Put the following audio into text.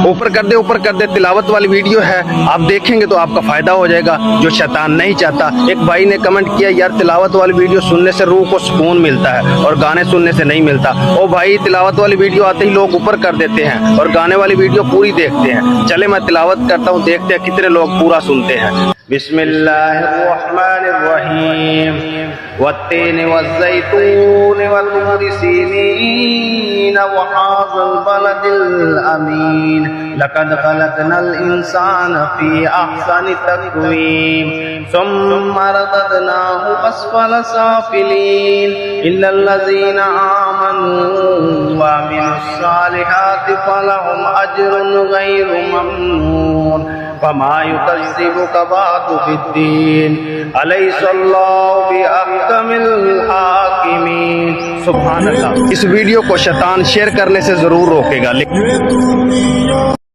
ऊपर कर दे तिलावत वाली वीडियो है, आप देखेंगे तो आपका फायदा हो जाएगा, जो शैतान नहीं चाहता। एक भाई ने कमेंट किया यार तिलावत वाली वीडियो सुनने से रूह को सुकून मिलता है और गाने सुनने से नहीं मिलता। ओ भाई तिलावत वाली वीडियो आते ही लोग ऊपर कर देते हैं और गाने वाली वीडियो पूरी देखते हैं। चले मैं तिलावत करता हूँ, देखते हैं कितने लोग पूरा सुनते हैं। बिस्मिल्लाहिर्रहमानिर्रहीम वत्तीन वज़्ज़ैतून वतूरि सीनीन वहाज़ल बलदिल अमीन लक़द ख़लक़नल इंसाना फ़ी अहसनि तक़वीम सुम्मा रददनाहु अस्फ़ल साफ़िलीन इल्लल्लज़ीना आमनू व अमिलुस्सालिहाति फ़लहुम अज्रुन ग़ैरु ममनून फमा युकज़्ज़िबुका बअदु बिद्दीन अलैहिस्सलाहु बिअहकमिल हाकिमीन। सुभान अल्लाह। इस वीडियो को शैतान शेयर करने से जरूर रोकेगा।